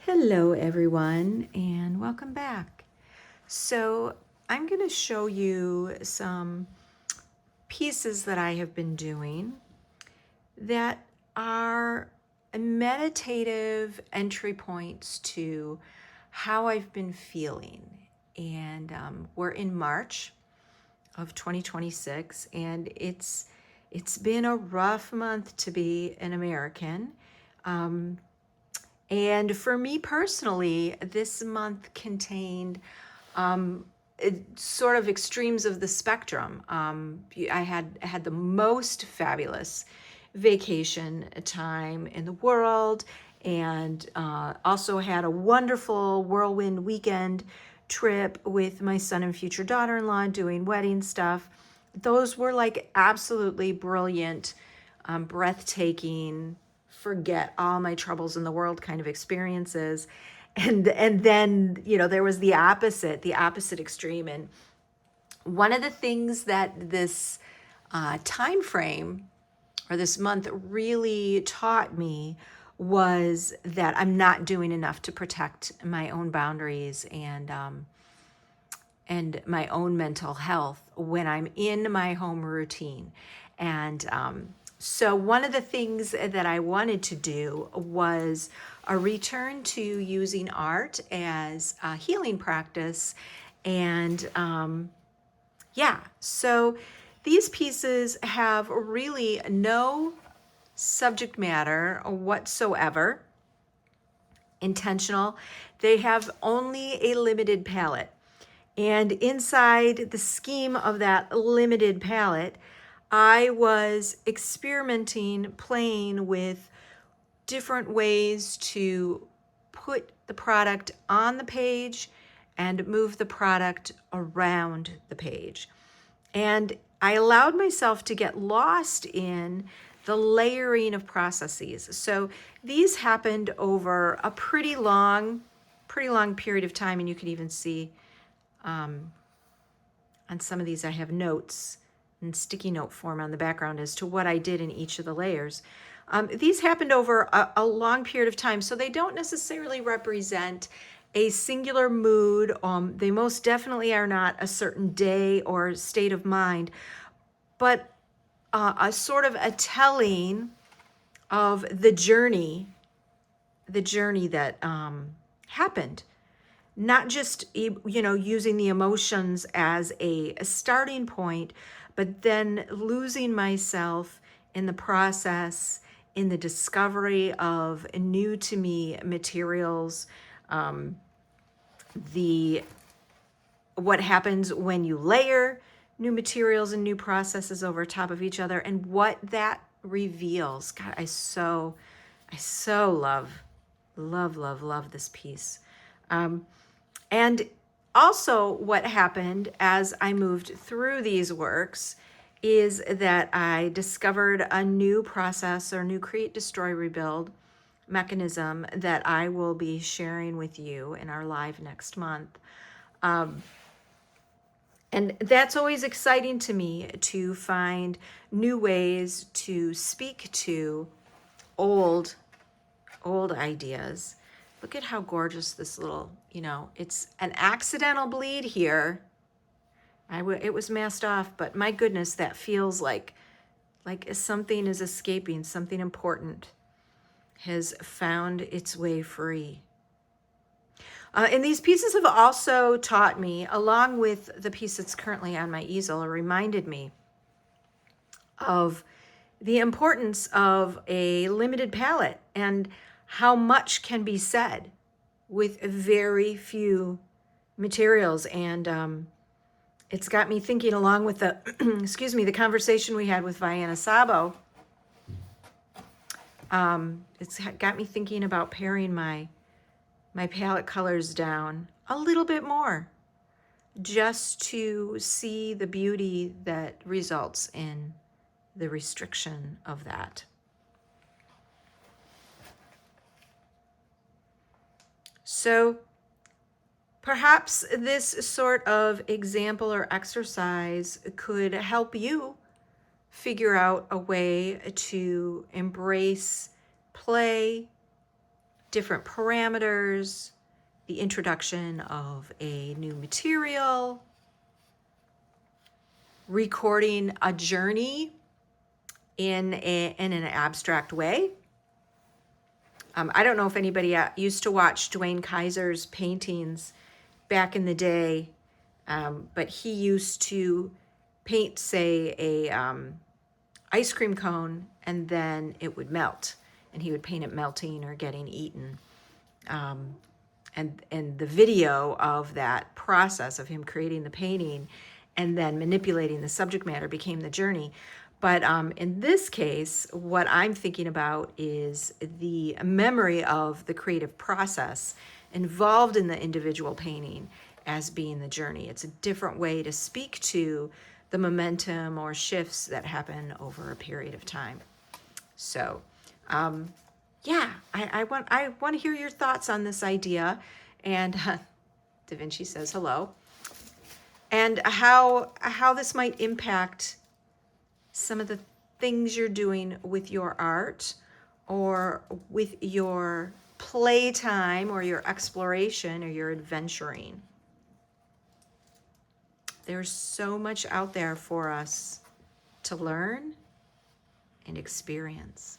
Hello everyone and welcome back. So I'm going to show you some pieces that I have been doing that are meditative entry points to how I've been feeling. And we're in March of 2026 and it's been a rough month to be an American. And for me personally, this month contained sort of extremes of the spectrum. I had the most fabulous vacation time in the world, and also had a wonderful whirlwind weekend trip with my son and future daughter-in-law doing wedding stuff. Those were like absolutely brilliant, breathtaking, forget all my troubles in the world kind of experiences. And then, there was the opposite extreme. And one of the things that this time frame or this month really taught me was that I'm not doing enough to protect my own boundaries and my own mental health when I'm in my home routine. And so one of the things that I wanted to do was a return to using art as a healing practice. And so these pieces have really no subject matter whatsoever intentional. They have only a limited palette. And inside the scheme of that limited palette, I was experimenting, playing with different ways to put the product on the page and move the product around the page. And I allowed myself to get lost in the layering of processes. So these happened over a pretty long period of time, and you can even see on some of these I have notes in sticky note form on the background as to what I did in each of the layers. These happened over a long period of time, so they don't necessarily represent a singular mood. They most definitely are not a certain day or state of mind, but a sort of a telling of the journey that happened. Not just, using the emotions as a starting point, but then losing myself in the process, in the discovery of new to me materials, what happens when you layer new materials and new processes over top of each other, and what that reveals. God, I so love this piece. And also what happened as I moved through these works is that I discovered a new process or new create, destroy, rebuild mechanism that I will be sharing with you in our live next month. And that's always exciting to me, to find new ways to speak to old ideas. Look at how gorgeous this little, it's an accidental bleed here. It was masked off, but my goodness, that feels like something is escaping, something important has found its way free. And these pieces have also taught me, along with the piece that's currently on my easel, reminded me of the importance of a limited palette and how much can be said with very few materials. And it's got me thinking, along with the the conversation we had with Vienna Sabo. It's got me thinking about paring my palette colors down a little bit more, just to see the beauty that results in the restriction of that. So perhaps this sort of example or exercise could help you figure out a way to embrace play, different parameters, the introduction of a new material, recording a journey in an abstract way. I don't know if anybody used to watch Duane Keiser's paintings back in the day, but he used to paint, say, a ice cream cone, and then it would melt, and he would paint it melting or getting eaten. And the video of that process of him creating the painting and then manipulating the subject matter became the journey. But in this case, what I'm thinking about is the memory of the creative process involved in the individual painting as being the journey. It's a different way to speak to the momentum or shifts that happen over a period of time. So, yeah, I want to hear your thoughts on this idea. And Da Vinci says hello. And how this might impact some of the things you're doing with your art or with your playtime or your exploration or your adventuring. There's so much out there for us to learn and experience.